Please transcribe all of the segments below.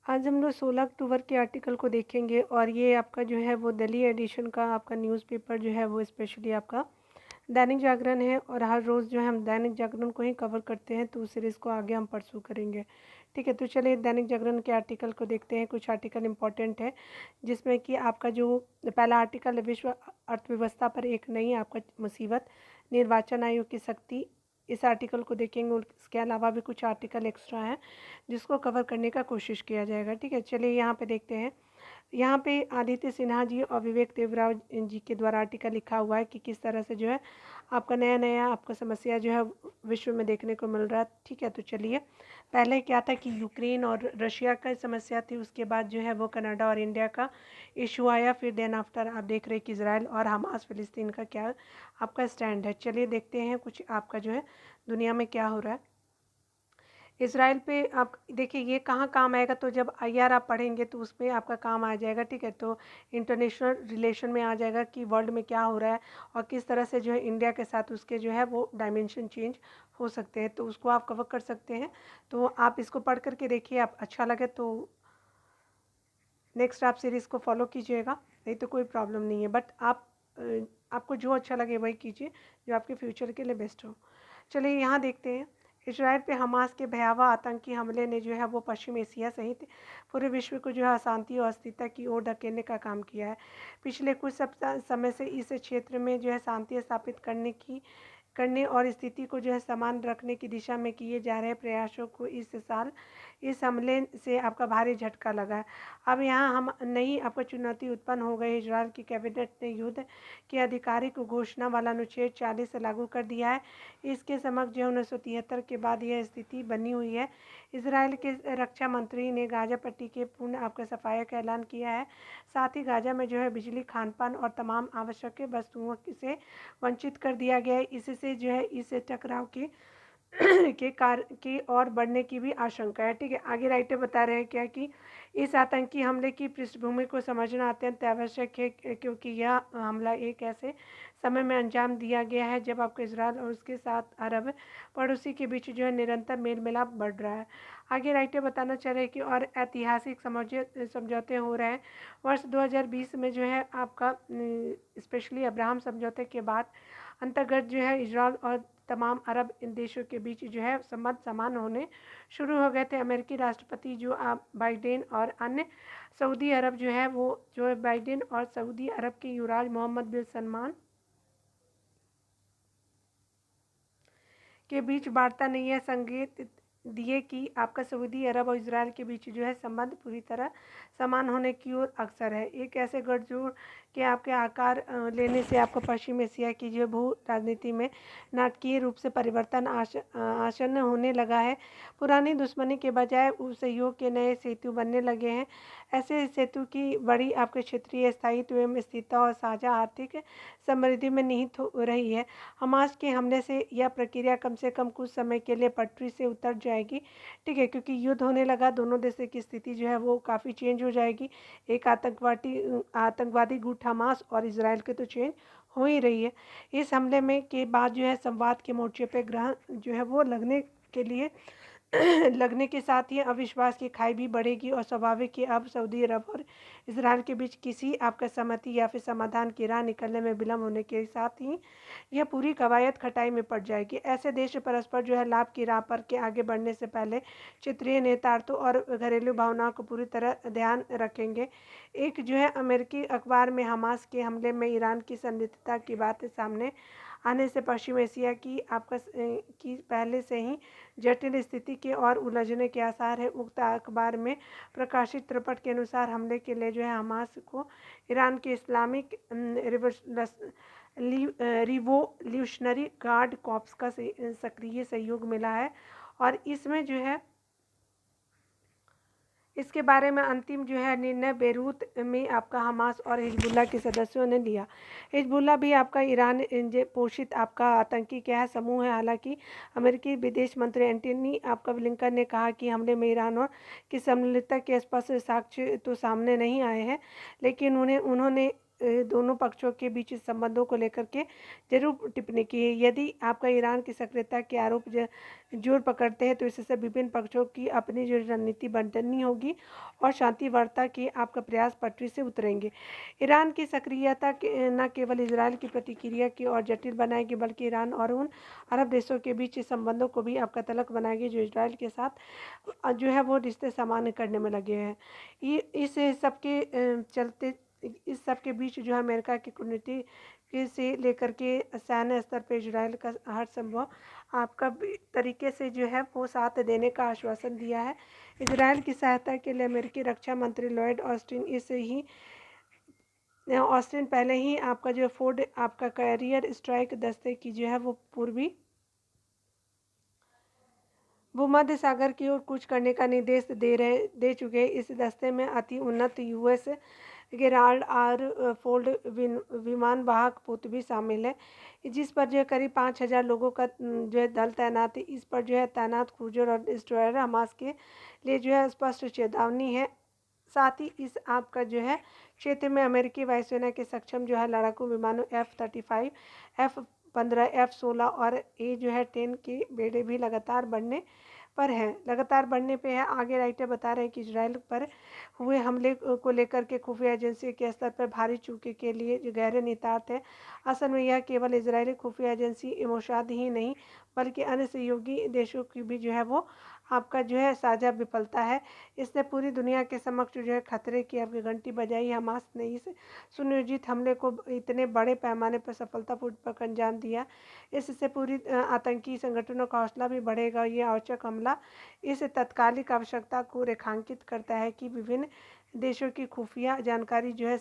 आज हम लोग 16 अक्टूबर के आर्टिकल को देखेंगे और ये आपका जो है वो दिल्ली एडिशन का आपका न्यूज़पेपर जो है वो स्पेशली आपका दैनिक जागरण है। और हर रोज़ जो है हम दैनिक जागरण को ही कवर करते हैं, तो उस सीरीज़ को आगे हम परसू करेंगे। ठीक है, तो चलिए दैनिक जागरण के आर्टिकल को देखते हैं। कुछ आर्टिकल इंपॉर्टेंट है जिसमें कि आपका जो पहला आर्टिकल है, विश्व अर्थव्यवस्था पर एक नई आपका मुसीबत, निर्वाचन आयोग की सख्ती। इस आर्टिकल को देखेंगे और इसके अलावा भी कुछ आर्टिकल एक्स्ट्रा हैं जिसको कवर करने का कोशिश किया जाएगा। ठीक है, चलिए यहाँ पे देखते हैं। यहाँ पे आदित्य सिन्हा जी और विवेक देवराव जी के द्वारा आर्टिकल लिखा हुआ है कि किस तरह से जो है आपका नया नया आपका समस्या जो है विश्व में देखने को मिल रहा है। ठीक है, तो चलिए पहले क्या था कि यूक्रेन और रशिया का समस्या थी, उसके बाद जो है वो कनाडा और इंडिया का इशू आया, फिर देन आफ्टर आप देख रहे हैं कि इसराइल और हमास फिलिस्तीन का क्या आपका स्टैंड है। चलिए देखते हैं कुछ आपका जो है दुनिया में क्या हो रहा है। इसराइल पे आप देखिए ये कहाँ काम आएगा, तो जब आईआर आप पढ़ेंगे तो उसमें आपका काम आ जाएगा। ठीक है, तो इंटरनेशनल रिलेशन में आ जाएगा कि वर्ल्ड में क्या हो रहा है और किस तरह से जो है इंडिया के साथ उसके जो है वो डायमेंशन चेंज हो सकते हैं, तो उसको आप कवर कर सकते हैं। तो आप इसको पढ़ करके देखिए, आप अच्छा लगे तो नेक्स्ट आप सीरीज़ को फॉलो कीजिएगा, नहीं तो कोई प्रॉब्लम नहीं है। बट आप आपको जो अच्छा लगे वही कीजिए जो आपके फ्यूचर के लिए बेस्ट हो। चलिए यहाँ देखते हैं। इजराइल पे हमास के भयावह आतंकी हमले ने जो है वो पश्चिम एशिया सहित पूरे विश्व को जो है अशांति और अस्थिरता की ओर धकेलने का काम किया है। पिछले कुछ सप्ताह समय से इस क्षेत्र में जो है शांति स्थापित करने और स्थिति को जो है समान रखने की दिशा में किए जा रहे प्रयासों को इस साल इस हमले से आपका भारी झटका लगा है। अब यहाँ हम नई आपका चुनौती उत्पन्न हो गई। इजराइल की कैबिनेट ने युद्ध की आधिकारिक घोषणा वाला अनुच्छेद 40 लागू कर दिया है। इसके समक्ष जो 1973 के बाद यह स्थिति बनी हुई है। इसराइल के रक्षा मंत्री ने गाजा पट्टी के पूर्ण आपका सफाया का ऐलान किया है। साथ ही गाजा में जो है बिजली, खान पान और तमाम आवश्यक वस्तुओं से वंचित कर दिया गया है। इससे जो है इस टकराव के के और बढ़ने की भी आशंका है। ठीक है, आगे राइटर बता रहे हैं क्या कि इस आतंकी हमले की पृष्ठभूमि को समझना अत्यंत आवश्यक है, क्योंकि यह हमला एक ऐसे समय में अंजाम दिया गया है जब आपको इजराइल और उसके साथ अरब पड़ोसी के बीच जो है निरंतर मेल मिलाप बढ़ रहा है। आगे राइटर बताना चाह रहे हैं कि और ऐतिहासिक समझौते हो रहे हैं। वर्ष 2020 में जो है आपका स्पेशली अब्राहम समझौते के बाद अंतर्गत जो है इजराइल और तमाम अरब इन देशों के बीच जो है संबंध समान होने शुरू हो गए थे। अमेरिकी राष्ट्रपति जो बाइडेन और अन्य सऊदी अरब जो है वो जो है बाइडेन और सऊदी अरब के युवराज मोहम्मद बिन सलमान के बीच वार्ता ने यह संकेत दिए कि आपका सऊदी अरब और इसराइल के बीच जो है संबंध पूरी तरह समान होने की ओर अक्सर है। एक ऐसे गठजोड़ के आपके आकार लेने से आपको पश्चिम एशिया की जो भू राजनीति में नाटकीय रूप से परिवर्तन आसन्न होने लगा है। पुरानी दुश्मनी के बजाय उस सहयोग के नए सेतु बनने लगे हैं। ऐसे सेतु की बड़ी आपके क्षेत्रीय स्थायित्व एवं स्थिरता और साझा आर्थिक समृद्धि में निहित हो रही है। हमास के हमले से यह प्रक्रिया कम से कम कुछ समय के लिए पटरी से उतर जाएगी। ठीक है, क्योंकि युद्ध होने लगा, दोनों देशों की स्थिति जो है वो काफ़ी चेंज हो जाएगी। एक आतंकवादी गुट हमास और इसराइल के तो चेंज हो ही रही है। इस हमले में के बाद जो है संवाद के मोर्चे पे ग्रहण जो है वो लगने के साथ ही अविश्वास की खाई भी बढ़ेगी और स्वाभाविक कि अब सऊदी अरब और इसराइल के बीच किसी आपका सहमति या फिर समाधान की राह निकलने में विलम्ब होने के साथ ही यह पूरी कवायद खटाई में पड़ जाएगी। ऐसे देश परस्पर जो है लाभ की राह पर के आगे बढ़ने से पहले क्षेत्रीय नेतार्थों और घरेलू भावनाओं को पूरी तरह ध्यान रखेंगे। एक जो है अमेरिकी अखबार में हमास के हमले में ईरान की संलिप्तता की बात सामने आने से पश्चिम एशिया की की पहले से ही जटिल स्थिति के और उलझने के आसार है। उक्त अखबार में प्रकाशित रिपोर्ट के अनुसार हमले के लिए जो है हमास को ईरान के इस्लामिक रिवोल्यूशनरी गार्ड कॉर्प्स का सक्रिय सहयोग मिला है। और इसमें जो है इसके बारे में अंतिम जो है निर्णय बेरूत में आपका हमास और हिजबुल्लाह के सदस्यों ने लिया। हिजबुल्लाह भी आपका ईरान पोषित आपका आतंकी क्या है समूह है। हालांकि अमेरिकी विदेश मंत्री एंटनी आपका ब्लिंकन ने कहा कि हमले में ईरान और की सम्मिलितता के स्पष्ट साक्ष्य तो सामने नहीं आए हैं, लेकिन उन्होंने दोनों पक्षों के बीच संबंधों को लेकर के जरूर टिप्पणी की है। यदि आपका ईरान की सक्रियता के आरोप जोर पकड़ते हैं तो इससे विभिन्न पक्षों की अपनी जो रणनीति बदलनी होगी और शांति वार्ता के आपका प्रयास पटरी से उतरेंगे। ईरान की सक्रियता न केवल इजरायल की प्रतिक्रिया की और जटिल बनाएगी, बल्कि ईरान और उन अरब देशों के बीच संबंधों को भी आपका तल्ख बनाएगी जो इजरायल के साथ जो है वो रिश्ते सामान्य करने में लगे हैं। ये इस सब के चलते इस सब के बीच जो है अमेरिका की कूटनीति से लेकर के सैन्य स्तर पर इजरायल का हर संभव आपका तरीके से जो है वो साथ देने का आश्वासन दिया है। इजरायल की सहायता के लिए अमेरिकी रक्षा मंत्री लॉयड ऑस्टिन पहले ही आपका जो फोर्ड आपका कैरियर स्ट्राइक दस्ते की जो है वो पूर्वी भूमध्य सागर की ओर कूच करने का निर्देश दे चुके हैं। इस दस्ते में अति उन्नत यूएस गेराल्ड आर फोल्ड विमान वाहक पोत भी शामिल है, जिस पर जो है करीब 5,000 लोगों का जो है दल तैनात है। इस पर जो है तैनात क्रूजर और डिस्ट्रॉयर हमास के लिए जो है स्पष्ट चेतावनी है। साथ ही इस आपका जो है क्षेत्र में अमेरिकी वायुसेना के सक्षम जो है लड़ाकू विमानों F-35, F-15, F-16 और A-10 के बेड़े भी लगातार बढ़ने पे है। आगे राइटर बता रहे हैं कि इजराइल पर हुए हमले को लेकर के खुफिया एजेंसी के स्तर पर भारी चूके के लिए जो गहरे निहितार्थ है। असल में यह केवल इजरायली खुफिया एजेंसी मोसाद ही नहीं बल्कि अन्य सहयोगी देशों की भी जो है वो आपका जो है साझा विफलता है। इसने पूरी दुनिया के समक्ष जो है खतरे की आपकी घंटी बजाई। हमास ने इस सुनियोजित हमले को इतने बड़े पैमाने पर सफलतापूर्वक अंजाम दिया, इससे पूरी आतंकी संगठनों का हौसला भी बढ़ेगा। ये औचक हमला इस तात्कालिक आवश्यकता को रेखांकित करता है कि विभिन्न देशों की खुफिया जानकारी जो है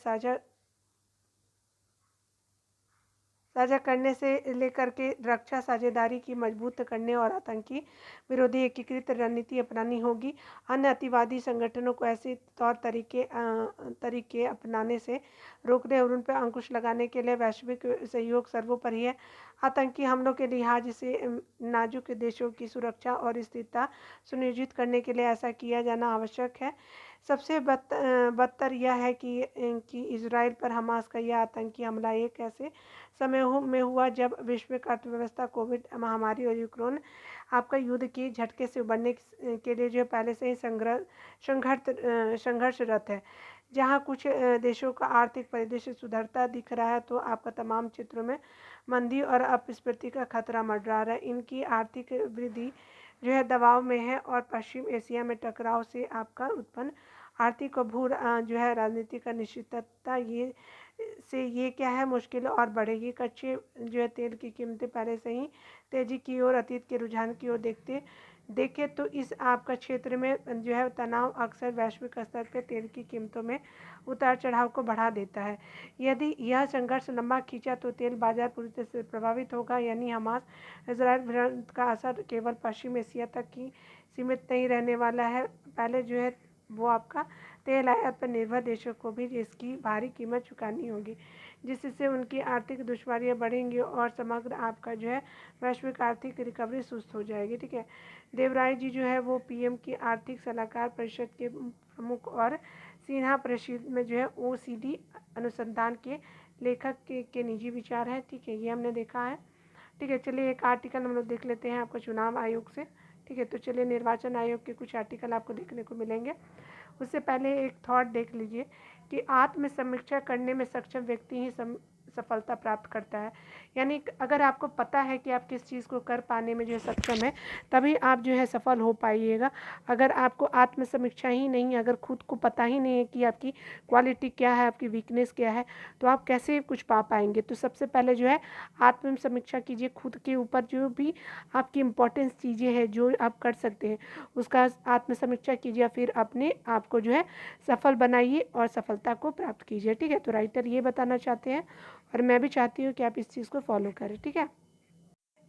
साझा करने से लेकर के रक्षा साझेदारी की मजबूत करने और आतंकी विरोधी एकीकृत रणनीति अपनानी होगी। अन्य अतिवादी संगठनों को ऐसे तौर तरीके अपनाने से रोकने और उन पर अंकुश लगाने के लिए वैश्विक सहयोग सर्वोपरि है। आतंकी हमलों के लिहाज से नाजुक देशों की सुरक्षा और स्थिरता सुनिश्चित करने के लिए ऐसा किया जाना आवश्यक है। सबसे बदतर यह है कि इजराइल पर हमास का यह आतंकी हमला एक ऐसे समय में हुआ जब वैश्विक अर्थव्यवस्था कोविड महामारी और यूक्रेन आपका युद्ध के झटके से उबरने के लिए जो पहले से ही संघर्षरत है। जहां कुछ देशों का आर्थिक परिदृश्य सुधरता दिख रहा है तो आपका तमाम क्षेत्रों में मंदी और अपस्फीति का खतरा मंडरा रहा है। इनकी आर्थिक वृद्धि जो है दबाव में है और पश्चिम एशिया में टकराव से आपका उत्पन्न आर्थिक और भू जो है राजनीतिक अनिश्चितता ये क्या है मुश्किल और बढ़ेगी। कच्चे जो है तेल की कीमतें पहले से ही तेजी की ओर अतीत के रुझान की ओर देखे तो इस आपका क्षेत्र में जो है तनाव अक्सर वैश्विक स्तर पर तेल की कीमतों में उतार चढ़ाव को बढ़ा देता है। यदि यह संघर्ष लंबा खींचा तो तेल बाजार पूरी तरह से प्रभावित होगा, यानी हमास इजराइल भिड़ंत का असर केवल पश्चिम एशिया तक ही सीमित नहीं रहने वाला है। पहले जो है वो आपका तेल आयात पर निर्भर देशों को भी इसकी भारी कीमत चुकानी होगी, जिससे उनकी आर्थिक दुश्वारियां बढ़ेंगी और समग्र आपका जो है वैश्विक आर्थिक रिकवरी सुस्त हो जाएगी। ठीक है, देवराय जी जो है वो पीएम की आर्थिक सलाहकार परिषद के प्रमुख और सिन्हा परिषद में जो है OECD अनुसंधान के लेखक के निजी विचार है। ठीक है, ये हमने देखा है। ठीक है, चलिए एक आर्टिकल हम लोग देख लेते हैं आपको चुनाव आयोग से। ठीक है, तो चलिए निर्वाचन आयोग के कुछ आर्टिकल आपको देखने को मिलेंगे। उससे पहले एक थॉट देख लीजिए कि आत्म समीक्षा करने में सक्षम व्यक्ति ही सफलता प्राप्त करता है। यानी अगर आपको पता है कि आप किस चीज़ को कर पाने में जो सक्षम है तभी आप जो है सफल हो पाइएगा। अगर आपको आत्म समीक्षा ही नहीं, अगर खुद को पता ही नहीं है कि आपकी क्वालिटी क्या है, आपकी वीकनेस क्या है, तो आप कैसे कुछ पा पाएंगे। तो सबसे पहले जो है आत्म समीक्षा कीजिए, खुद के ऊपर जो भी आपकी इम्पोर्टेंस चीज़ें हैं जो आप कर सकते हैं उसका आत्म समीक्षा कीजिए, फिर अपने आप को जो है सफल बनाइए और सफलता को प्राप्त कीजिए। ठीक है, तो राइटर ये बताना चाहते हैं और मैं भी चाहती हूँ कि आप इस चीज़ को फॉलो करें। ठीक है,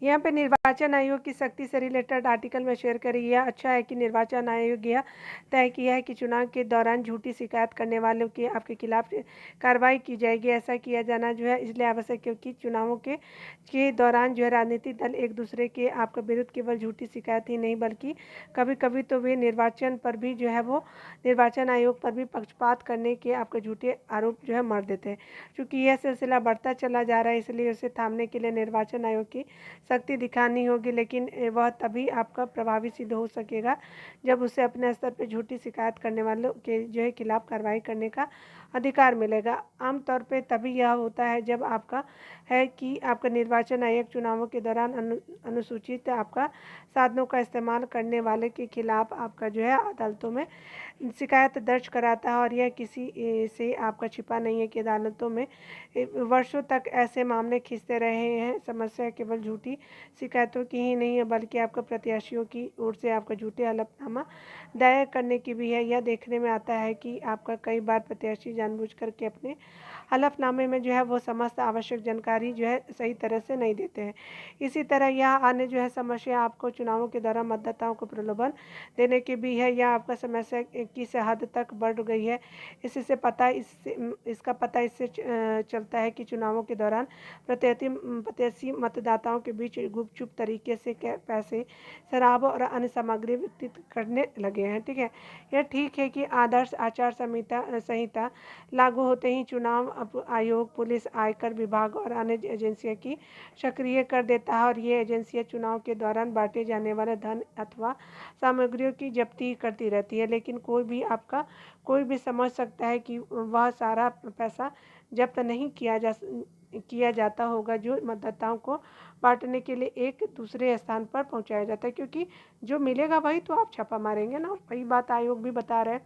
यहाँ पे निर्वाचन आयोग की सख्ती से रिलेटेड आर्टिकल में शेयर करी है। अच्छा है कि निर्वाचन आयोग यह तय किया है कि चुनाव के दौरान झूठी शिकायत करने वालों के आपके खिलाफ कार्रवाई की जाएगी। ऐसा किया जाना जो है इसलिए आवश्यक, क्योंकि चुनावों के दौरान जो है राजनीतिक दल एक दूसरे के आपका विरुद्ध केवल झूठी शिकायत ही नहीं, बल्कि कभी कभी तो वे निर्वाचन पर भी जो है वो निर्वाचन आयोग पर भी पक्षपात करने के आपके झूठे आरोप जो है मर देते हैं। चूँकि यह सिलसिला बढ़ता चला जा रहा है, इसलिए उसे थामने के लिए निर्वाचन आयोग की सख्ती दिखानी होगी, लेकिन वह तभी आपका प्रभावी सिद्ध हो सकेगा जब उसे अपने स्तर पर झूठी शिकायत करने वालों के जो है खिलाफ कार्रवाई करने का अधिकार मिलेगा। आमतौर पे तभी यह होता है जब आपका है कि आपका निर्वाचन आयोग चुनावों के दौरान अनुसूचित आपका साधनों का इस्तेमाल करने वाले के खिलाफ आपका जो है अदालतों में शिकायत दर्ज कराता है। और यह किसी से आपका छिपा नहीं है कि अदालतों में वर्षों तक ऐसे मामले खींचते रहे हैं। समस्या केवल झूठी शिकायतों की ही नहीं है, बल्कि आपका प्रत्याशियों की ओर से आपका झूठे हलफनामा दायर करने की भी है। यह देखने में आता है कि आपका कई बार प्रत्याशी जानबूझकर के अपने हलफनामे में जो है वो समस्त आवश्यक जानकारी जो है सही तरह से नहीं देते हैं। इसी तरह यह अन्य जो है समस्या आपको चुनावों के दौरान मतदाताओं को प्रलोभन देने की भी है। यह आपका समस्या किस हद तक बढ़ गई है इसका पता इससे चलता है कि चुनावों के दौरान प्रत्याशी मतदाताओं के बीच गुपचुप तरीके से पैसे, शराब और अन्य सामग्री वितरित करने लगे हैं। ठीक है, यह ठीक है कि आदर्श आचार संहिता लागू होते ही चुनाव आयोग, पुलिस, आयकर विभाग और अन्य एजेंसियों की सक्रिय कर देता है, और ये एजेंसियां चुनाव के दौरान बांटे जाने वाले धन अथवा सामग्रियों की जब्ती करती रहती है। लेकिन कोई भी समझ सकता है कि वह सारा पैसा जब्त नहीं किया जाता होगा जो मतदाताओं को बांटने के लिए एक दूसरे स्थान पर पहुंचाया जाता है, क्योंकि जो मिलेगा वही तो आप छापा मारेंगे ना। वही बात आयोग भी बता रहे हैं।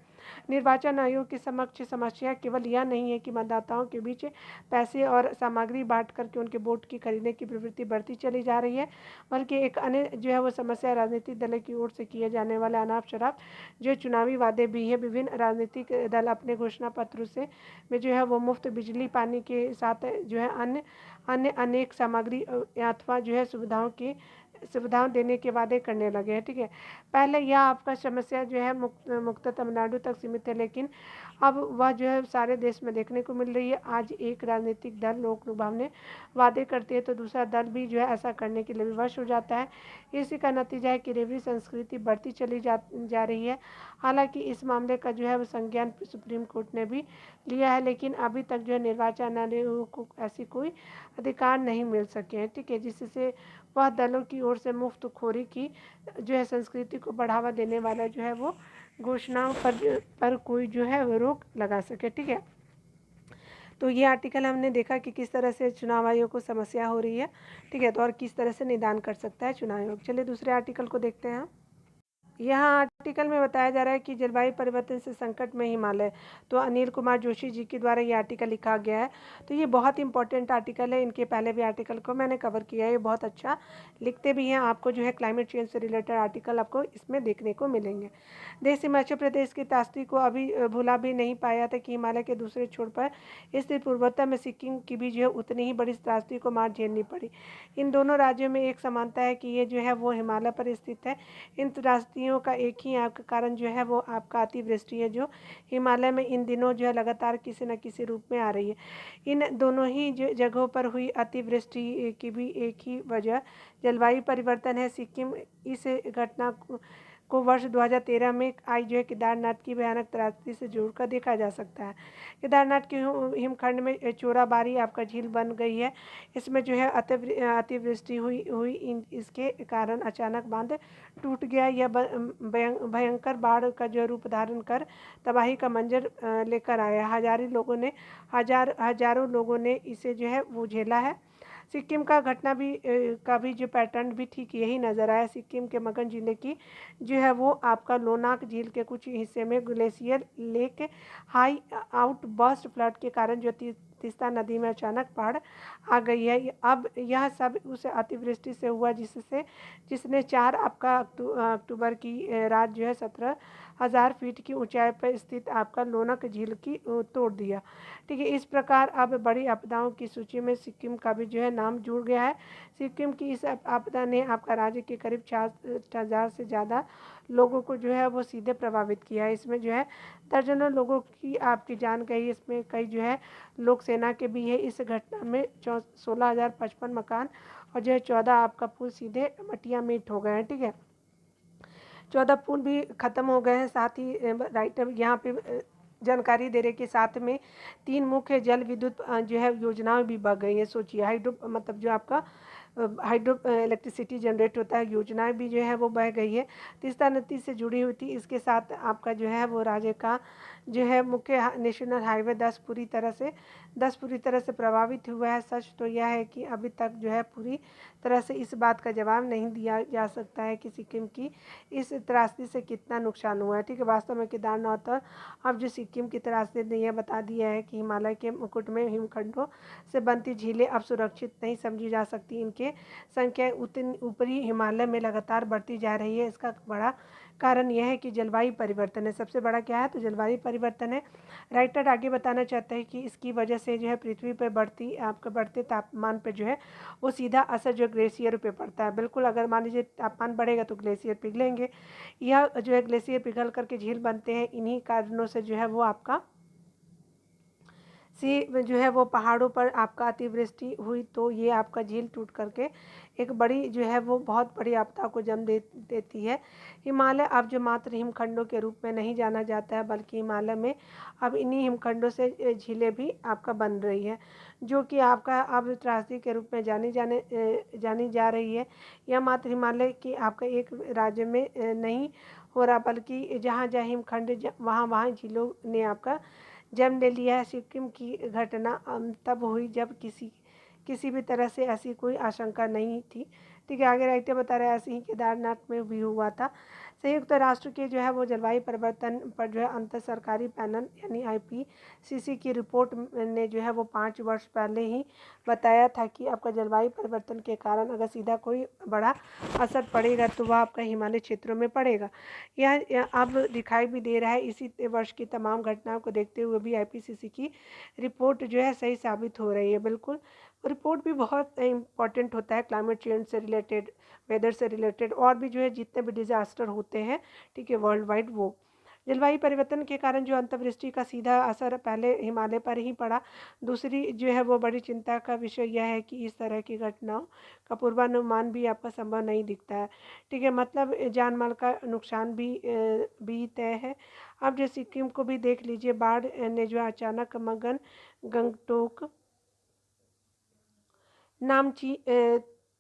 निर्वाचन आयोग की समक्ष समस्या केवल यह नहीं है कि मतदाताओं के बीच पैसे और सामग्री बांट करके उनके वोट की खरीदने की प्रवृत्ति बढ़ती चली जा रही है, बल्कि एक अन्य जो है वो समस्या राजनीतिक दलों की ओर से किए जाने वाले अनाप शराब जो चुनावी वादे भी है। विभिन्न राजनीतिक दल अपने घोषणा पत्र से में जो है वो मुफ्त बिजली, पानी के साथ जो है अन्य अनेक सामग्री अथवा जो है सुविधाओं देने के वादे करने लगे हैं। ठीक है, पहले यह आपका समस्या जो है मुक्त तमिलनाडु तक सीमित है, लेकिन अब वह जो है सारे देश में देखने को मिल रही है। आज एक राजनीतिक दल लोक लुभावने वादे करते हैं तो दूसरा दल भी जो है ऐसा करने के लिए विवश हो जाता है। इसी का नतीजा है कि रेवड़ी संस्कृति बढ़ती चली जा रही है। हालांकि इस मामले का जो है वो संज्ञान सुप्रीम कोर्ट ने भी लिया है, लेकिन अभी तक जो है निर्वाचन आयोग को ऐसी कोई अधिकार नहीं मिल सके हैं। ठीक है, जिससे वह दलों की ओर से मुफ्तखोरी की जो है संस्कृति को बढ़ावा देने वाला जो है वो घोषणाओं पर कोई जो है वो रोक लगा सके। ठीक है, तो ये आर्टिकल हमने देखा कि किस तरह से चुनाव आयोग को समस्या हो रही है। ठीक है, तो और किस तरह से निदान कर सकता है चुनाव आयोग। चलिए दूसरे आर्टिकल को देखते हैं। यहाँ आर्टिकल में बताया जा रहा है कि जलवायु परिवर्तन से संकट में हिमालय, तो अनिल कुमार जोशी जी के द्वारा ये आर्टिकल लिखा गया है। तो ये बहुत इंपॉर्टेंट आर्टिकल है। इनके पहले भी आर्टिकल को मैंने कवर किया है। ये बहुत अच्छा लिखते भी हैं। आपको जो है क्लाइमेट चेंज से रिलेटेड आर्टिकल आपको इसमें देखने को मिलेंगे। देश हिमाचल प्रदेश की त्रासदी को अभी भूला भी नहीं पाया था कि हिमालय के दूसरे छोर पर स्थित पूर्वोत्तर में सिक्किम की भी जो है उतनी ही बड़ी त्रासदी को मार झेलनी पड़ी। इन दोनों राज्यों में एक समानता है कि ये जो है वो हिमालय पर स्थित है। इन त्रासदियों का एक ही आपका कारण जो है वो आपका अतिवृष्टि है, जो हिमालय में इन दिनों जो है लगातार किसी न किसी रूप में आ रही है। इन दोनों ही जगहों पर हुई अतिवृष्टि की भी एक ही वजह जलवायु परिवर्तन है। सिक्किम इस घटना को वर्ष 2013 में आई जो है केदारनाथ की भयानक त्रासदी से जोड़कर देखा जा सकता है। केदारनाथ के हिमखंड में चोराबारी आपका झील बन गई है। इसमें जो है अतिवृष्टि हुई इसके कारण अचानक बांध टूट गया। यह भयंकर बाढ़ का जो रूप धारण कर तबाही का मंजर लेकर आया। हजारों लोगों ने इसे जो है वो झेला है। सिक्किम का घटना का भी जो पैटर्न भी ठीक यही नज़र आया। सिक्किम के मगन जिले की जो है वो आपका लोनाक झील के कुछ हिस्से में glacier lake high out burst flood के कारण जो तीस्ता नदी में अचानक बाढ़ आ गई है। अब यह सब उस अतिवृष्टि से हुआ जिसने 4 आपका अक्टूबर की रात जो है 17,000 फीट की ऊंचाई पर स्थित आपका लोनक झील की तोड़ दिया। ठीक है, इस प्रकार अब बड़ी आपदाओं की सूची में सिक्किम का भी जो है नाम जुड़ गया है। सिक्किम की इस आपदा ने आपका राज्य के करीब 6000 से ज़्यादा लोगों को जो है वो सीधे प्रभावित किया है। इसमें जो है दर्जनों लोगों की आपकी जान गई, इसमें कई जो है लोक सेना के भी है। इस घटना में 16,055 मकान और जो है 14 आपका पुल सीधे मटिया मीट हो गए हैं। ठीक है, 14 पुल भी ख़त्म हो गए हैं। साथ ही राइटर यहाँ पे जानकारी दे रहे कि साथ में 3 मुख्य जल विद्युत जो है योजनाएं भी बढ़ गई है। सोचिए हाइड्रो मतलब जो आपका हाइड्रो इलेक्ट्रिसिटी जनरेट होता है, योजनाएं भी जो है वो बह गई है। तीस्ता नदी से जुड़ी हुई थी। इसके साथ आपका जो है वो राज्य का जो है मुख्य नेशनल हाईवे 10 पूरी तरह से प्रभावित हुआ है। सच तो यह है कि अभी तक जो है पूरी तरह से इस बात का जवाब नहीं दिया जा सकता है कि सिक्किम की इस त्रासदी से कितना नुकसान हुआ है। ठीक है, वास्तव में केदारनाथ और अब जो सिक्किम की त्रासदी ने यह बता दिया है कि हिमालय के मुकुट में हिमखंडों से बनती झीलें अब सुरक्षित नहीं समझी जा सकती। इनके संख्या उतनी ऊपरी हिमालय में लगातार बढ़ती जा रही है। इसका बड़ा कारण यह है कि जलवायु परिवर्तन है। सबसे बड़ा क्या है, तो जलवायु परिवर्तन है। राइटर आगे बताना चाहते हैं कि इसकी वजह से जो है पृथ्वी पर बढ़ते तापमान पर जो है वो सीधा असर जो ग्लेशियर पे पड़ता है। बिल्कुल, अगर मान लीजिए तापमान बढ़ेगा तो ग्लेशियर पिघलेंगे। यह जो है ग्लेशियर पिघल करके झील बनते हैं। इन्हीं कारणों से जो है वो आपका जो है वो पहाड़ों पर आपका अतिवृष्टि हुई तो ये आपका झील टूट करके एक बड़ी जो है वो बहुत बड़ी आपदा को जन्म देती है। हिमालय अब जो मात्र हिमखंडों के रूप में नहीं जाना जाता है, बल्कि हिमालय में अब इन्हीं हिमखंडों से झीलें भी आपका बन रही है, जो कि आपका अब त्रासदी के रूप में जानी जा रही है। यह मात्र हिमालय की आपका एक राज्य में नहीं हो रहा, बल्कि जहाँ जहाँ हिमखंड वहाँ झीलों ने आपका जन्म ले लिया है। सिक्किम की घटना तब हुई जब किसी भी तरह से ऐसी कोई आशंका नहीं थी। ठीक है, आगे राइटर बता रहे हैं ऐसे ही केदारनाथ में भी हुआ था। संयुक्त राष्ट्र के जो है वो जलवायु परिवर्तन पर जो है अंतर सरकारी पैनल यानी IPCC की रिपोर्ट ने जो है वो 5 वर्ष पहले ही बताया था कि आपका जलवायु परिवर्तन के कारण अगर सीधा कोई बड़ा असर पड़ेगा तो वह आपका हिमालय क्षेत्रों में पड़ेगा। यह अब दिखाई भी दे रहा है। इसी वर्ष की तमाम घटनाओं को देखते हुए भी IPCC की रिपोर्ट जो है सही साबित हो रही है। बिल्कुल, रिपोर्ट भी बहुत इम्पॉर्टेंट होता है क्लाइमेट चेंज से रिलेटेड, वेदर से रिलेटेड और भी जो है जितने भी डिज़ास्टर होते हैं, ठीक है, वर्ल्ड वाइड वो जलवायु परिवर्तन के कारण जो अंतर्वृष्टि का सीधा असर पहले हिमालय पर ही पड़ा। दूसरी जो है वो बड़ी चिंता का विषय यह है कि इस तरह की घटनाओं का पूर्वानुमान भी आपका संभव नहीं दिखता है। ठीक है, मतलब जान माल का नुकसान भी तय है। अब जो सिक्किम को भी देख लीजिए, बाढ़ ने जो अचानक मगन गंगटोक नामची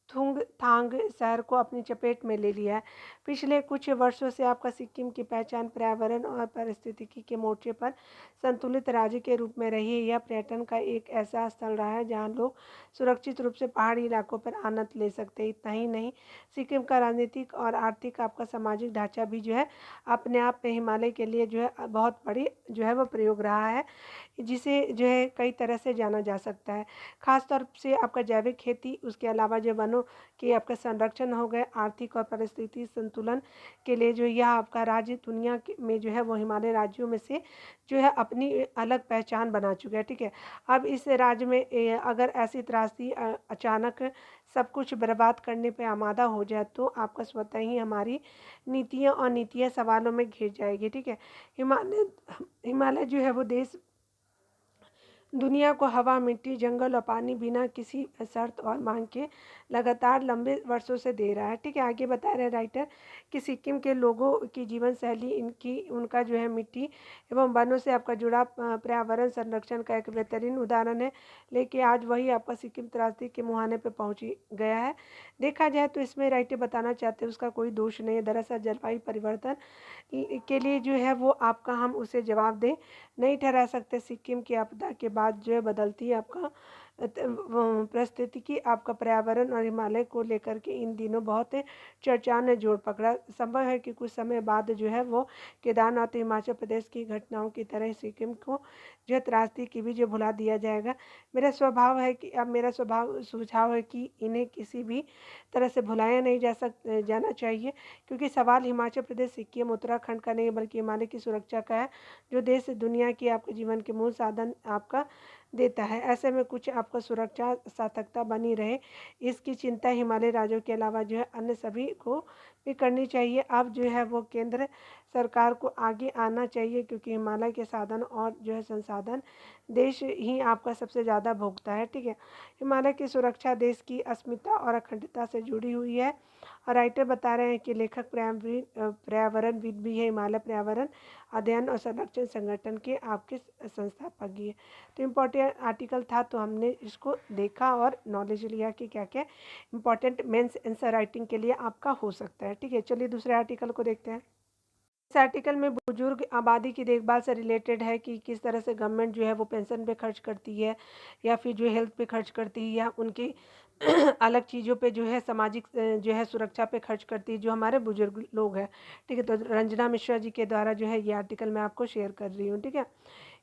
थुंगथांग शहर को अपनी चपेट में ले लिया है। पिछले कुछ वर्षों से आपका सिक्किम की पहचान पर्यावरण और पारिस्थितिकी के मोर्चे पर संतुलित राज्य के रूप में रही है। यह पर्यटन का एक ऐसा स्थल रहा है जहां लोग सुरक्षित रूप से पहाड़ी इलाकों पर आनंद ले सकते हैं। इतना ही नहीं, सिक्किम का राजनीतिक और आर्थिक आपका सामाजिक ढांचा भी जो है अपने आप में हिमालय के लिए जो है बहुत बड़ी जो है वो प्रयोग रहा है, जिसे जो है कई तरह से जाना जा सकता है। खास तौर से आपका जैविक खेती, उसके अलावा जो वनों के आपका संरक्षण हो गए, आर्थिक और परिस्थिति संतुलन के लिए जो यह आपका राज्य दुनिया में जो है वो हिमालय राज्यों में से जो है अपनी अलग पहचान बना चुका है। ठीक है, अब इस राज्य में अगर ऐसी त्रासदी अचानक सब कुछ बर्बाद करने पे आमादा हो जाए तो आपका स्वतः ही हमारी नीतियाँ सवालों में घिर जाएगी। ठीक है, हिमालय जो है वो देश दुनिया को हवा, मिट्टी, जंगल और पानी बिना किसी शर्त और मांग के लगातार लंबे वर्षों से दे रहा है। ठीक है, आगे बता रहे राइटर कि सिक्किम के लोगों की जीवन शैली उनका जो है मिट्टी एवं वनों से आपका जुड़ा पर्यावरण संरक्षण का एक बेहतरीन उदाहरण है। लेकिन आज वही आपका सिक्किम त्रासदी के मुहाने पर पहुंच गया है। देखा जाए तो इसमें राइटर बताना चाहते हैं उसका कोई दोष नहीं है। दरअसल जलवायु परिवर्तन के लिए जो है वो आपका हम उसे जवाबदेह नहीं ठहरा सकते। सिक्किम की आपदा के बाद जो है बदलती आपका परिस्थितिकी आपका पर्यावरण और हिमालय को लेकर के इन दिनों बहुत चर्चा ने जोर पकड़ा। संभव है कि कुछ समय बाद जो है वो केदारनाथ हिमाचल प्रदेश की घटनाओं की तरह सिक्किम को जो है त्रासदी की भी जो भुला दिया जाएगा। मेरा सुझाव है कि इन्हें किसी भी तरह से भुलाया नहीं जाना चाहिए, क्योंकि सवाल हिमाचल प्रदेश, सिक्किम, उत्तराखंड का नहीं बल्कि हिमालय की सुरक्षा का है, जो देश दुनिया की आपके जीवन के मूल साधन आपका देता है। ऐसे में कुछ आपका सुरक्षा सतर्कता बनी रहे, इसकी चिंता हिमालय राज्यों के अलावा जो है अन्य सभी को भी करनी चाहिए। अब जो है वो केंद्र सरकार को आगे आना चाहिए, क्योंकि हिमालय के साधन और जो है संसाधन देश ही आपका सबसे ज़्यादा भोगता है। ठीक है, हिमालय की सुरक्षा देश की अस्मिता और अखंडता से जुड़ी हुई है। और राइटर बता रहे हैं कि लेखक पर्यावरणविद भी है, हिमालय पर्यावरण अध्ययन और संरक्षण संगठन के आपके संस्थापक भी है। तो इम्पोर्टेंट आर्टिकल था, तो हमने इसको देखा और नॉलेज लिया कि क्या क्या इम्पोर्टेंट मेंस आंसर राइटिंग के लिए आपका हो सकता है। ठीक है, चलिए दूसरे आर्टिकल को देखते हैं। इस आर्टिकल में बुजुर्ग आबादी की देखभाल से रिलेटेड है कि किस तरह से गवर्नमेंट जो है वो पेंशन पे खर्च करती है, या फिर जो हेल्थ पे खर्च करती है, या उनकी अलग चीज़ों पे जो है सामाजिक जो है सुरक्षा पे खर्च करती है, जो हमारे बुजुर्ग लोग हैं। ठीक है, तो रंजना मिश्रा जी के द्वारा जो है ये आर्टिकल मैं आपको शेयर कर रही हूँ। ठीक है,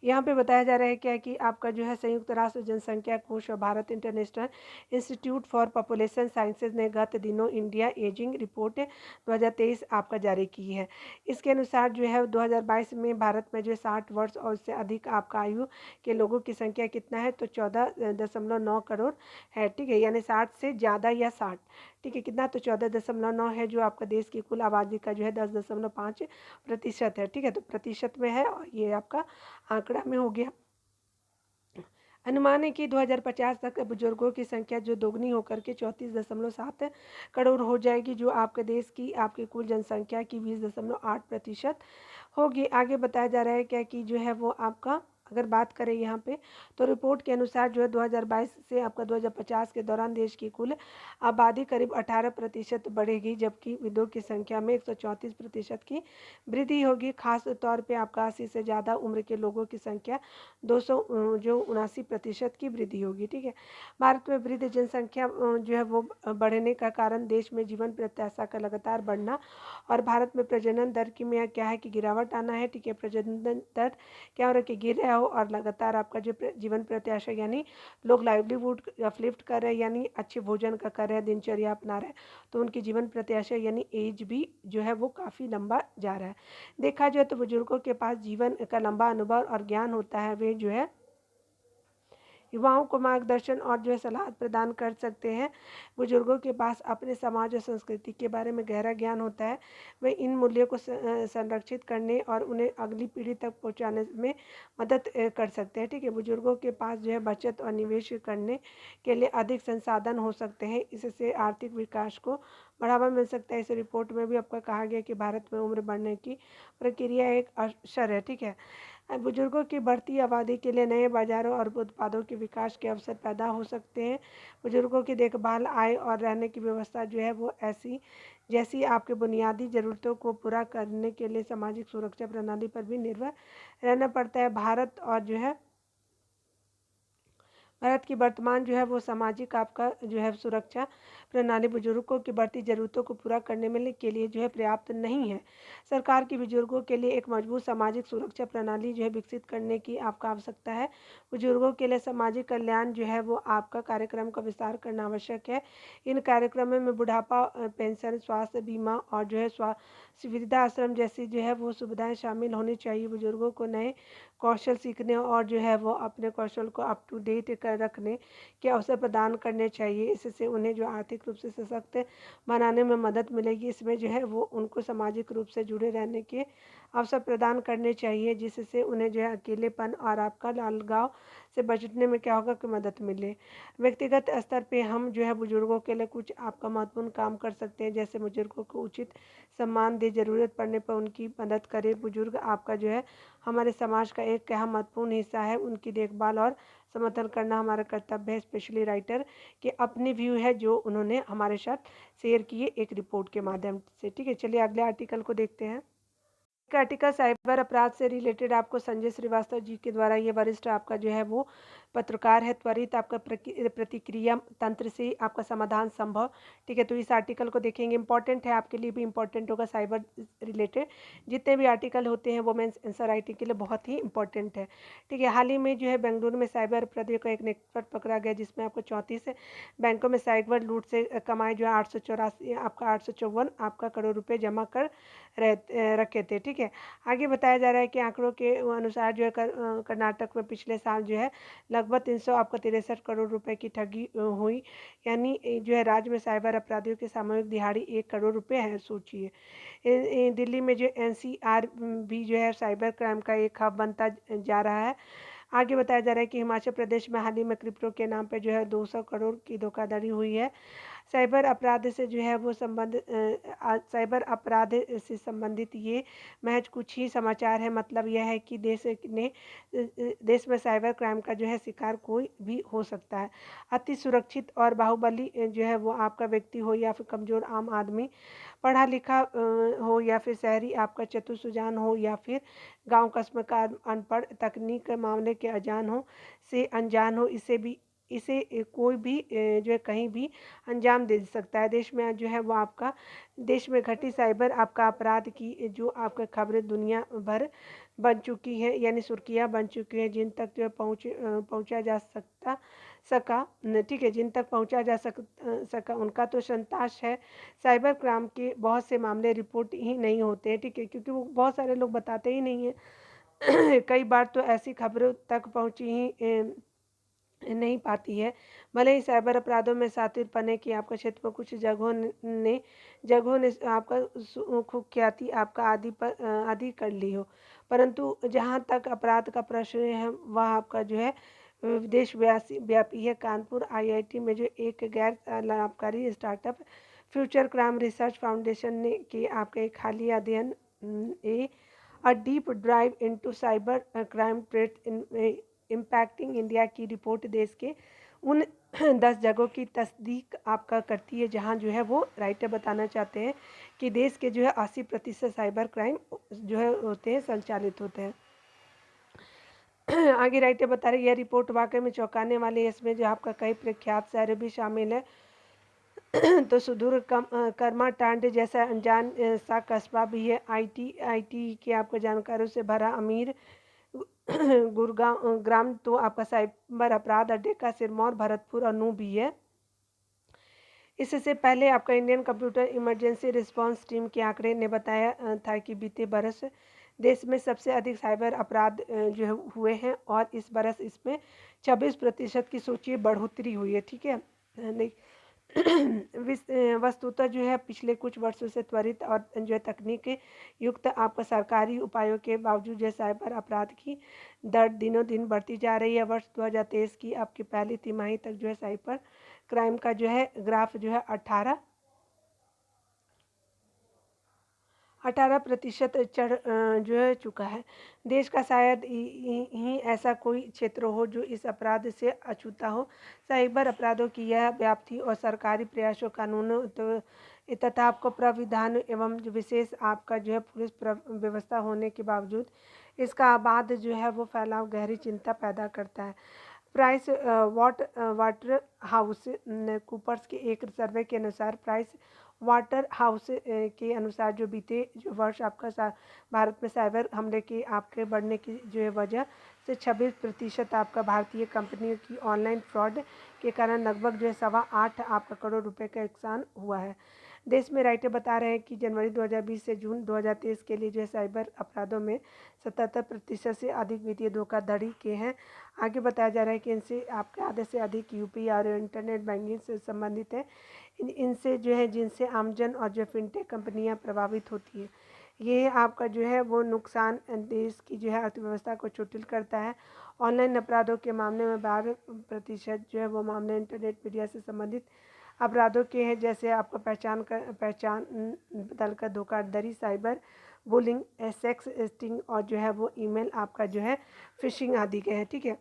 यहाँ पे बताया जा रहा है क्या कि आपका जो है संयुक्त राष्ट्र जनसंख्या कोष और Bharat international institute for population sciences ने गत दिनों इंडिया एजिंग रिपोर्ट 2023 आपका जारी की है। इसके अनुसार जो है 2022 में भारत में जो 60 वर्ष और उससे अधिक आपका आयु के लोगों की संख्या कितना है, तो 14.9 करोड़ है। ठीक है, यानी 60 से ज़्यादा या 60। ठीक है, कितना, तो 14.9 है, जो आपका देश की कुल आबादी का जो है 10.5% है। ठीक है, तो प्रतिशत में है और ये आपका आंकड़ा में हो गया। अनुमान है कि 2050 तक बुजुर्गों की संख्या जो दोगुनी होकर के 34.7 करोड़ हो जाएगी, जो आपके देश की आपकी कुल जनसंख्या की 20.8% होगी। आगे बताया जा रहा है क्या कि जो है वो आपका अगर बात करें यहाँ पे, तो रिपोर्ट के अनुसार जो है 2022 से आपका 2050 के दौरान देश की कुल आबादी करीब 18% बढ़ेगी, जबकि विधवा की संख्या में 134% की वृद्धि होगी। खास तौर पे आपका 80 से ज़्यादा उम्र के लोगों की संख्या 279% की वृद्धि होगी। ठीक है, भारत में वृद्ध जनसंख्या जो है वो बढ़ने का कारण देश में जीवन प्रत्याशा का लगातार बढ़ना और भारत में प्रजनन दर की में क्या है कि गिरावट आना है। ठीक है, प्रजनन दर क्या हो रहा है कि गिर रहा हो, और लगातार आपका जो जीवन प्रत्याशा यानी लोग लाइवलीहुड अपलिफ्ट कर रहे हैं, यानी अच्छे भोजन का कर रहे हैं, दिनचर्या अपना रहे हैं, तो उनकी जीवन प्रत्याशा यानी एज भी जो है वो काफ़ी लंबा जा रहा है। देखा जाए तो बुजुर्गों के पास जीवन का लंबा अनुभव और ज्ञान होता है, वे जो है युवाओं को मार्गदर्शन और जो है सलाह प्रदान कर सकते हैं। बुजुर्गों के पास अपने समाज और संस्कृति के बारे में गहरा ज्ञान होता है, वे इन मूल्यों को संरक्षित करने और उन्हें अगली पीढ़ी तक पहुंचाने में मदद कर सकते हैं। ठीक है, बुजुर्गों के पास जो है बचत और निवेश करने के लिए अधिक संसाधन हो सकते हैं, इससे आर्थिक विकास को बढ़ावा मिल सकता है। इस रिपोर्ट में भी आपका कहा गया कि भारत में उम्र बढ़ने की प्रक्रिया एक अवसर है। ठीक है, बुजुर्गों की बढ़ती आबादी के लिए नए बाजारों और उत्पादों के विकास के अवसर पैदा हो सकते हैं। बुजुर्गों की देखभाल, आय और रहने की व्यवस्था जो है वो जैसी आपके बुनियादी ज़रूरतों को पूरा करने के लिए सामाजिक सुरक्षा प्रणाली पर भी निर्भर रहना पड़ता है। भारत की वर्तमान जो है वो सामाजिक आपका जो है सुरक्षा प्रणाली बुजुर्गों की बढ़ती ज़रूरतों को पूरा करने में के लिए जो है पर्याप्त नहीं है। सरकार की बुजुर्गों के लिए एक मजबूत सामाजिक सुरक्षा प्रणाली जो है विकसित करने की आपका आवश्यकता है। बुजुर्गों के लिए सामाजिक कल्याण जो है वो आपका कार्यक्रम का विस्तार करना आवश्यक है। इन कार्यक्रमों में बुढ़ापा पेंशन, स्वास्थ्य बीमा और जो है वृद्धा आश्रम जैसी जो है वो सुविधाएं शामिल होनी चाहिए। बुजुर्गों को नए कौशल सीखने और जो है वो अपने कौशल को अप टू डेट कर रखने के अवसर प्रदान करने चाहिए। इससे उन्हें जो आर्थिक रूप से सशक्त बनाने में मदद मिलेगी। इसमें जो है वो उनको सामाजिक रूप से जुड़े रहने के अवसर प्रदान करने चाहिए, जिससे उन्हें जो है अकेलेपन और आपका अलगाव से बचने में क्या होगा कि मदद मिले। व्यक्तिगत स्तर पे हम जो है बुजुर्गों के लिए कुछ आपका महत्वपूर्ण काम कर सकते हैं, जैसे बुजुर्गों को उचित सम्मान दे, ज़रूरत पड़ने पर उनकी मदद करें। बुजुर्ग आपका जो है हमारे समाज का एक अहम महत्वपूर्ण हिस्सा है, उनकी देखभाल और समर्थन करना हमारा कर्तव्य है। स्पेशली राइटर के अपने व्यू है जो उन्होंने हमारे साथ शेयर किए एक रिपोर्ट के माध्यम से। ठीक है, चलिए अगले आर्टिकल को देखते हैं। का आर्टिकल साइबर अपराध से रिलेटेड आपको संजय श्रीवास्तव जी के द्वारा, ये वरिष्ठ आपका जो है वो पत्रकार है, त्वरित आपका प्रतिक्रिया तंत्र से आपका समाधान संभव। ठीक है, तो इस आर्टिकल को देखेंगे, इंपॉर्टेंट है, आपके लिए भी इंपॉर्टेंट होगा। साइबर रिलेटेड जितने भी आर्टिकल होते हैं वो मेंस आंसर राइटिंग के लिए बहुत ही इंपॉर्टेंट है। ठीक है, हाल ही में जो है बेंगलुरु में साइबर अपराधियों का एक नेटवर्क पकड़ा गया, जिसमें आपको 34 बैंकों में साइबर लूट से कमाए जो है 884 आपका 854 आपका करोड़ रुपए जमा कर रखे थे। ठीक है, आगे बताया जा रहा है कि आंकड़ों के अनुसार जो है कर्नाटक में पिछले साल जो है लगभग 300 आपका 63 करोड़ रुपए की ठगी हुई, यानी जो है राज्य में साइबर अपराधियों की सामूहिक दिहाड़ी 1 करोड़ रुपए है, सोचिए। दिल्ली में जो एनसीआर भी जो है साइबर क्राइम का एक हब बनता जा रहा है। आगे बताया जा रहा है कि हिमाचल प्रदेश में हाल ही में क्रिप्टो के नाम पे जो है 200 करोड़ की धोखाधड़ी हुई है। साइबर अपराध से जो है वो साइबर अपराध से संबंधित ये महज कुछ ही समाचार है। मतलब यह है कि देश में साइबर क्राइम का जो है शिकार कोई भी हो सकता है। अति सुरक्षित और बाहुबली जो है वो आपका व्यक्ति हो या फिर कमज़ोर आम आदमी, पढ़ा लिखा हो या फिर शहरी आपका चतुर सुजान हो या फिर गांव कस्बे का अनपढ़, तकनीक के मामले के अनजान हो, इसे कोई भी जो है कहीं भी अंजाम दे सकता है। देश में जो है वो आपका देश में घटी साइबर आपका अपराध की जो आपका खबरें दुनिया भर बन चुकी है, यानी सुर्खियाँ बन चुकी हैं, जिन तक जो है पहुँचा जा सका। ठीक है, जिन तक पहुँचा जा सका उनका तो संताश है। साइबर क्राइम के बहुत से मामले रिपोर्ट ही नहीं होते हैं। ठीक है, क्योंकि वो बहुत सारे लोग बताते ही नहीं हैं। कई बार तो ऐसी खबरों तक पहुँची ही नहीं पाती है। भले ही साइबर अपराधों में सातिर पने की आपका क्षेत्र में कुछ जगहों ने आपका कुख्याति आपका आदि कर ली हो, परंतु जहाँ तक अपराध का प्रश्न है वह आपका जो है देश व्यापी है। कानपुर आईआईटी में जो एक गैर लाभकारी startup future crime research foundation ने की आपका एक हालिया अध्ययन a deep drive into cyber crime threat impacting India की रिपोर्ट देश के उन 10 जगहों की तस्दीक आपका करती है जहां जो है वो राइटर बताना चाहते हैं कि देश के जो है 80% साइबर क्राइम जो है होते हैं, संचालित होते हैं। आगे राइटर बता रहे यह रिपोर्ट वाकई में चौंकाने वाली है। इसमें जो आपका कई प्रख्यात शहर भी शामिल है। तो सुदूर कर्माटांड जैसा अनजान सा कस्बा भी है। आईटी के आपको जानकारों से भरा अमीर गुड़गांव ग्राम तो आपका साइबर अपराध अड्डे का सिरमौर, भरतपुर और नूह भी है। इससे पहले आपका Indian computer emergency response team के आंकड़े ने बताया था कि बीते बरस देश में सबसे अधिक साइबर अपराध जो हुए हैं और इस बरस इसमें 26% की सोचिए बढ़ोतरी हुई है। ठीक है, वस्तुतः जो है पिछले कुछ वर्षों से त्वरित और जो है तकनीक युक्त आपका सरकारी उपायों के बावजूद जो साइबर अपराध की दर दिनों दिन बढ़ती जा रही है। वर्ष 2023 की आपकी पहली तिमाही तक जो है साइबर क्राइम का जो है ग्राफ जो है 18% चढ़ जो है चुका है। देश का शायद ही ऐसा कोई क्षेत्र हो जो इस अपराध से अछूता हो। साइबर अपराधों की यह व्याप्ति और सरकारी प्रयासों, कानूनों तथा आपको प्राविधान एवं विशेष आपका जो है पुलिस व्यवस्था होने के बावजूद इसका आबाद जो है वो फैलाव गहरी चिंता पैदा करता है। प्राइस वाटर हाउस कूपर्स के एक सर्वे के अनुसार वाटर हाउस के अनुसार जो बीते जो वर्ष आपका भारत में साइबर हमले के आपके बढ़ने की जो है वजह से 26% आपका भारतीय कंपनियों की ऑनलाइन फ्रॉड के कारण लगभग जो है 8.25 आपका करोड़ रुपए का नुकसान हुआ है। देश में राइटर बता रहे हैं कि जनवरी 2020 से जून 2023 के लिए जो है साइबर अपराधों में 77% से अधिक वित्तीय धोखाधड़ी के हैं। आगे बताया जा रहा है कि इनसे आपके आधे से अधिक यूपी और इंटरनेट बैंकिंग से संबंधित है। इनसे जो है जिनसे आमजन और जो फिनटेक कंपनियां प्रभावित होती है। ये आपका जो है वो नुकसान देश की जो है अर्थव्यवस्था को चोटिल करता है। ऑनलाइन अपराधों के मामले में 12% जो है वो मामले इंटरनेट मीडिया से संबंधित अपराधों के हैं, जैसे आपको पहचान बदलकर धोखाधड़ी, साइबर बुलिंग, सेक्स स्टिंग और जो है वो ईमेल आपका जो है फिशिंग आदि के हैं। ठीक है,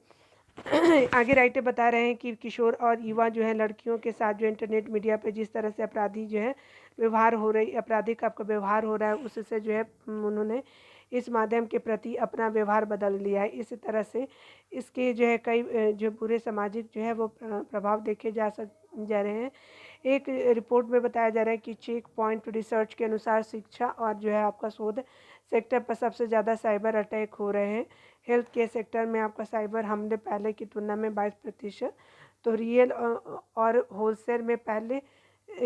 आगे राइटर बता रहे हैं कि किशोर और युवा जो है लड़कियों के साथ जो इंटरनेट मीडिया पे जिस तरह से आपराधिक आपका व्यवहार हो रहा है, उससे जो है उन्होंने इस माध्यम के प्रति अपना व्यवहार बदल लिया है। इस तरह से इसके जो है कई जो बुरे सामाजिक जो है वो प्रभाव देखे जा रहे हैं। एक रिपोर्ट में बताया जा रहा है कि चेक पॉइंट रिसर्च के अनुसार शिक्षा और जो है आपका शोध सेक्टर पर सबसे ज़्यादा साइबर अटैक हो रहे हैं। हेल्थ केयर सेक्टर में आपका साइबर हमले पहले की तुलना में 22%, तो रियल और होलसेल में पहले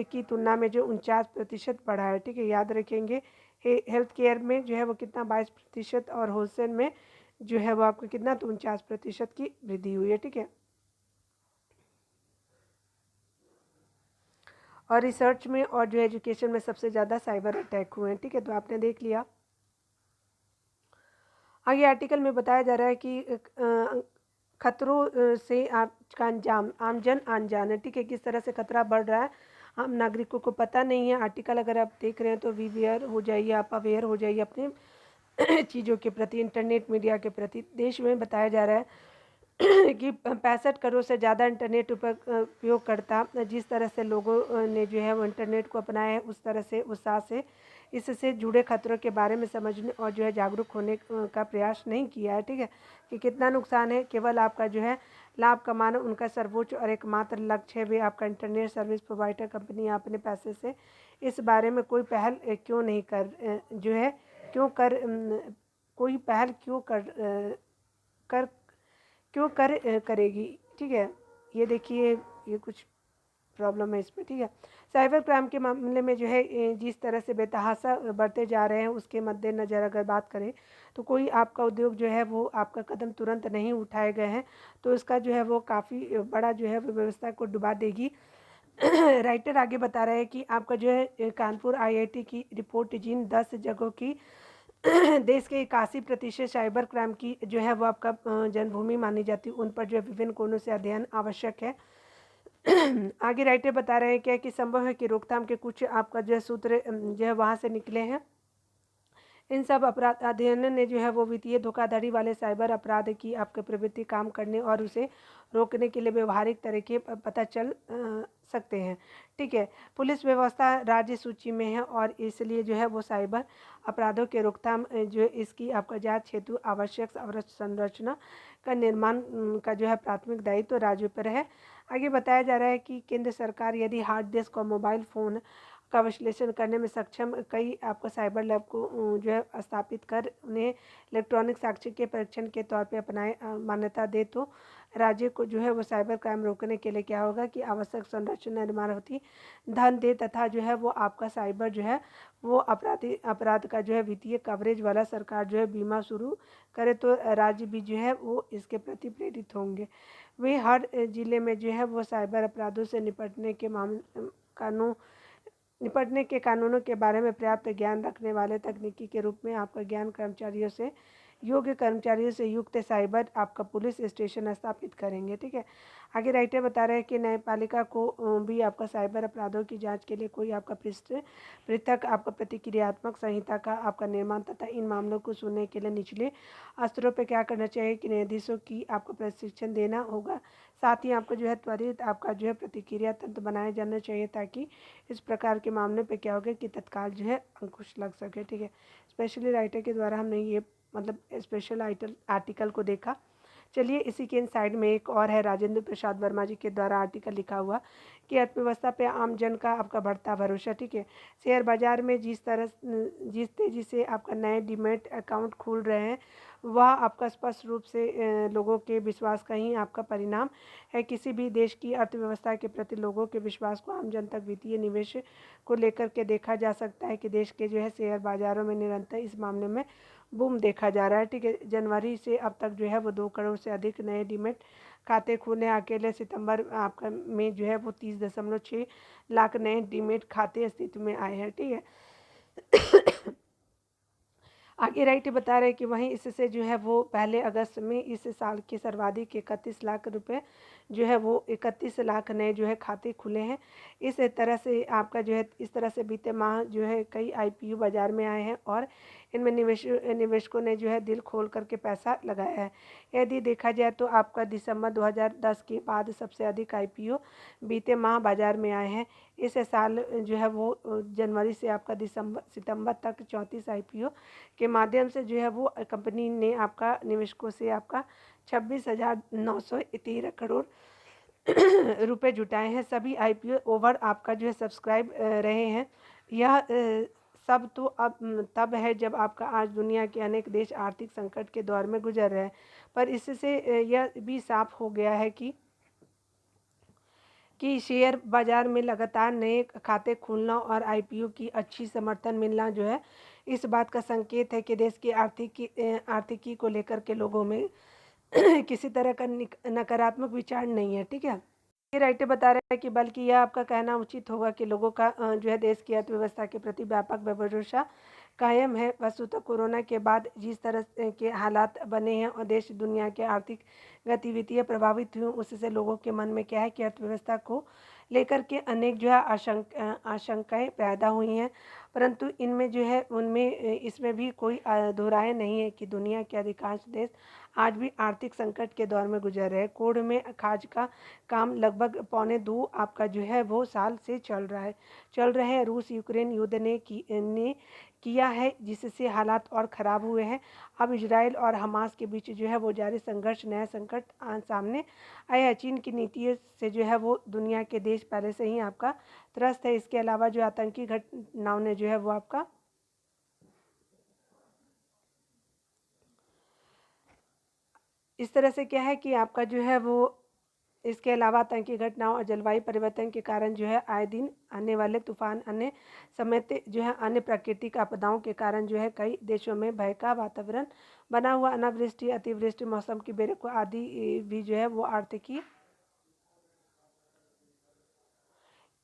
की तुलना में जो 49% बढ़ा है। ठीक है, याद रखेंगे। हेल्थ केयर में जो है वो कितना 22% और होलसेल में जो है वो आपको कितना, तो 49% की वृद्धि हुई है। ठीक है, और रिसर्च में और जो एजुकेशन में सबसे ज़्यादा साइबर अटैक हुए हैं। ठीक है, तो आपने देख लिया। आगे आर्टिकल में बताया जा रहा है कि खतरों से आपका अंजाम आम जन अनजान है। ठीक है, किस तरह से खतरा बढ़ रहा है आम नागरिकों को पता नहीं है। आर्टिकल अगर आप देख रहे हैं तो वीवेयर हो जाइए, आप अवेयर हो जाइए अपने चीज़ों के प्रति, इंटरनेट मीडिया के प्रति। देश में बताया जा रहा है कि 65 करोड़ से ज़्यादा इंटरनेट उपयोगकर्ता, जिस तरह से लोगों ने जो है वो इंटरनेट को अपनाया है, उस तरह से उत्साह से इससे जुड़े खतरों के बारे में समझने और जो है जागरूक होने का प्रयास नहीं किया है। ठीक है, कि कितना नुकसान है। केवल आपका जो है लाभ कमाना उनका सर्वोच्च और एकमात्र लक्ष्य है। वे आपका इंटरनेट सर्विस प्रोवाइडर कंपनी अपने पैसे से इस बारे में कोई पहल क्यों नहीं कर जो है क्यों कर कोई पहल कर क्यों करेगी। ठीक है, ये देखिए, ये कुछ प्रॉब्लम है इसमें। ठीक है, साइबर क्राइम के मामले में जो है जिस तरह से बेतहाशा बढ़ते जा रहे हैं, उसके मद्देनज़र अगर बात करें तो कोई आपका उद्योग जो है वो आपका कदम तुरंत नहीं उठाए गए हैं तो इसका जो है वो काफ़ी बड़ा जो है वो व्यवस्था को डुबा देगी। राइटर आगे बता रहे हैं कि आपका जो है कानपुर आईआईटी की रिपोर्ट जिन 10 जगहों की देश के 81% साइबर क्राइम की जो है वो आपका जन्मभूमि मानी जाती है, उन पर जो है विभिन्न कोणों से अध्ययन आवश्यक है। आगे राइटर बता रहे हैं क्या कि संभव है कि रोकथाम के कुछ आपका जो है सूत्र जो है वहाँ से निकले हैं। इन सब अपराध अध्ययन ने जो है वो वित्तीय धोखाधड़ी वाले साइबर अपराध की आपके प्रवृत्ति काम करने और उसे रोकने के लिए व्यवहारिक तरीके पता चल सकते हैं। ठीक है, पुलिस व्यवस्था राज्य सूची में है और इसलिए जो है वो साइबर अपराधों के रोकथाम जो है इसकी आपका जांच हेतु आवश्यक अवसंरचना का निर्माण का जो है प्राथमिक दायित्व तो राज्य पर है। आगे बताया जा रहा है कि केंद्र सरकार यदि हार्ड डिस्क और मोबाइल फ़ोन का विश्लेषण करने में सक्षम कई आपको साइबर लैब को जो है स्थापित कर उन्हें इलेक्ट्रॉनिक साक्ष्य के परीक्षण के तौर पे अपनाए मान्यता दे तो राज्य को जो है वो साइबर क्राइम रोकने के लिए क्या होगा कि आवश्यक संरचना निर्माण होती धन दे तथा जो है वो आपका साइबर जो है वो अपराध का जो है वित्तीय कवरेज वाला सरकार जो है बीमा शुरू करे तो राज्य भी जो है वो इसके प्रति प्रेरित होंगे। वे हर जिले में जो है वो साइबर अपराधों से निपटने के कानूनों के बारे में पर्याप्त ज्ञान रखने वाले तकनीकी के रूप में आपका ज्ञान कर्मचारियों से योग्य कर्मचारियों से युक्त साइबर आपका पुलिस स्टेशन स्थापित करेंगे। ठीक है, आगे राइटर बता रहे हैं कि न्यायपालिका को भी आपका साइबर अपराधों की जांच के लिए कोई आपका पृथक आपका प्रतिक्रियात्मक संहिता का आपका निर्माण तथा इन मामलों को सुनने के लिए निचले स्तरों पर क्या करना चाहिए कि न्यायाधीशों की आपको प्रशिक्षण देना होगा। साथ ही आपको जो है त्वरित आपका जो है प्रतिक्रिया तंत्र बनाया जाना चाहिए ताकि इस प्रकार के मामले पे क्या होगा कि तत्काल जो है अंकुश लग सके। ठीक है, स्पेशली राइटर के द्वारा हमने ये मतलब स्पेशल आर्टिकल को देखा। चलिए इसी के साइड में एक और है राजेंद्र प्रसाद वर्मा जी के द्वारा आर्टिकल लिखा हुआ कि अर्थव्यवस्था पे आम जन का आपका बढ़ता भरोसा। ठीक है, शेयर बाजार में जिस तेज़ी से आपका नए डीमैट अकाउंट खुल रहे हैं वह आपका स्पष्ट रूप से लोगों के विश्वास का ही आपका परिणाम है। किसी भी देश की अर्थव्यवस्था के प्रति लोगों के विश्वास को आम जन तक वित्तीय निवेश को लेकर के देखा जा सकता है कि देश के जो है शेयर बाजारों में निरंतर इस मामले में बूम देखा जा रहा है। ठीक है, जनवरी से अब तक जो है वो 2 करोड़ से अधिक नए डीमैट खाते खुले। अकेले सितंबर आपका में जो है वो 30.6 लाख नए डीमैट खाते अस्तित्व में आए हैं। ठीक है, आगे राइट बता रहे हैं कि वहीं इससे जो है वो पहले अगस्त में इस साल के सर्वाधिक 31 लाख रुपए जो है वो 31 लाख नए जो है खाते खुले हैं। इस तरह से आपका जो है इस तरह से बीते माह जो है कई आईपीओ बाज़ार में आए हैं और इनमें निवेशकों ने जो है दिल खोल करके पैसा लगाया है। यदि देखा जाए तो आपका दिसंबर 2010 के बाद सबसे अधिक आईपीओ बीते माह बाजार में आए हैं। इस साल जो है वो जनवरी से आपका सितंबर तक 34 आईपीओ के माध्यम से जो है वो कंपनी ने आपका निवेशकों से आपका 26,913 करोड़ रुपए जुटाए हैं। सभी आईपीओ ओवर आपका जो है सब्सक्राइब रहे हैं। यह सब तो अब तब है जब आपका आज दुनिया के अनेक देश आर्थिक संकट के दौर में गुजर रहे हैं, पर इससे यह भी साफ हो गया है कि शेयर बाजार में लगातार नए खाते खुलना और आईपीओ की अच्छी समर्थन मिलना जो है इस बात का संकेत है कि देश की आर्थिकी को लेकर के लोगों में किसी तरह का नकारात्मक विचार नहीं है। ठीक है, ये राइटर बता रहे हैं कि बल्कि यह आपका कहना उचित होगा कि लोगों का जो है देश की अर्थव्यवस्था के प्रति व्यापक भरोसा कायम है। वस्तुतः कोरोना के बाद जिस तरह के हालात बने हैं और देश दुनिया के आर्थिक गतिविधियां प्रभावित हुई, उससे लोगों के मन में क्या है कि अर्थव्यवस्था को लेकर के अनेक जो है आशंकाएं पैदा हुई हैं, परंतु इनमें जो है उनमें इसमें भी कोई दो राय नहीं है कि दुनिया के अधिकांश देश आज भी आर्थिक संकट के दौर में गुजर रहे हैं। कोढ़ में खाज का काम लगभग 1.25 आपका जो है वो साल से चल रहे हैं। रूस यूक्रेन युद्ध ने किया है जिससे हालात और ख़राब हुए हैं। अब इजराइल और हमास के बीच जो है वो जारी संघर्ष नया संकट सामने आया है। चीन की नीति से जो है वो दुनिया के देश पहले से ही आपका त्रस्त है। इसके अलावा जो आतंकी घटनाओं ने जो है वो आपका इस तरह से क्या है कि आपका जो है वो इसके अलावा आतंकी घटनाओं और जलवायु परिवर्तन के कारण जो है आए दिन आने वाले तूफान अन्य समेत जो है अन्य प्राकृतिक आपदाओं के कारण जो है कई देशों में भय का वातावरण बना हुआ। अनावृष्टि, अतिवृष्टि, मौसम की बेरुखी आदि भी जो है वो आर्थिकी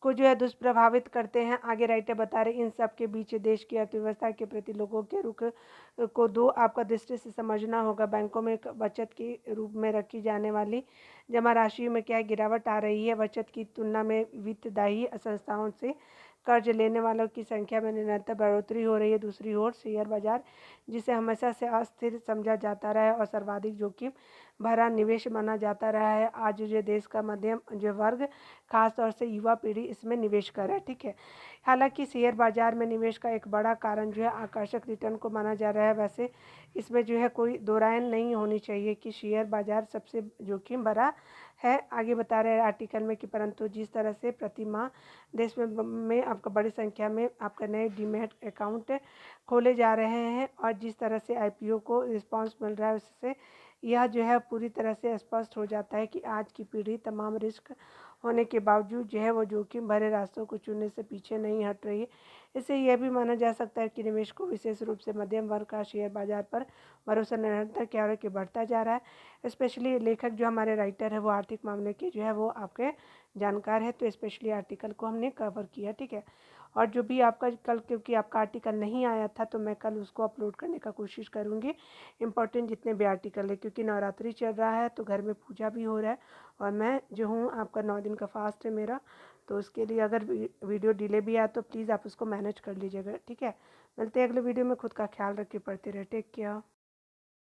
को जो है दुष्प्रभावित करते हैं। आगे राइटर बता रहे इन सब के बीच देश की अर्थव्यवस्था के प्रति लोगों के रुख को दो आपका दृष्टि से समझना होगा। बैंकों में बचत के रूप में रखी जाने वाली जमा राशि में क्या गिरावट आ रही है। बचत की तुलना में वित्तदायी संस्थाओं से कर्ज लेने वालों की संख्या में निरंतर बढ़ोतरी हो रही है। दूसरी ओर शेयर बाजार, जिसे हमेशा से अस्थिर समझा जाता रहा है और सर्वाधिक जोखिम भरा निवेश माना जाता रहा है, आज जो देश का मध्यम जो वर्ग खासतौर से युवा पीढ़ी इसमें निवेश कर है। ठीक है, हालांकि शेयर बाजार में निवेश का एक बड़ा कारण जो है आकर्षक रिटर्न को माना जा रहा है। वैसे इसमें जो है कोई दो राय नहीं होनी चाहिए कि शेयर बाजार सबसे जोखिम भरा है। आगे बता रहे हैं आर्टिकल में कि परंतु जिस तरह से प्रति माह देश में आपका बड़ी संख्या में आपका नए डीमैट अकाउंट खोले जा रहे हैं और जिस तरह से आईपीओ को रिस्पांस मिल रहा है, उससे यह जो है पूरी तरह से स्पष्ट हो जाता है कि आज की पीढ़ी तमाम रिस्क होने के बावजूद जो है वो जोखिम भरे रास्तों को चुनने से पीछे नहीं हट रही है। इससे यह भी माना जा सकता है कि निवेश को विशेष रूप से मध्यम वर्ग का शेयर बाजार पर भरोसा निरंतर क्या हो कि बढ़ता जा रहा है। स्पेशली लेखक जो हमारे राइटर है वो आर्थिक मामले के जो है वो आपके जानकार है, तो स्पेशली आर्टिकल को हमने कवर किया। ठीक है, और जो भी आपका कल, क्योंकि आपका आर्टिकल नहीं आया था तो मैं कल उसको अपलोड करने का कोशिश करूँगी। इम्पोर्टेंट जितने भी आर्टिकल है, क्योंकि नवरात्रि चल रहा है तो घर में पूजा भी हो रहा है और मैं जो हूँ आपका 9 दिन का फास्ट है मेरा, तो उसके लिए अगर वीडियो डिले भी आया तो प्लीज़ आप उसको मैनेज कर लीजिएगा। ठीक है, मिलते हैं अगले वीडियो में। खुद का ख्याल रखिए, पढ़ते रहे, टेक केयर।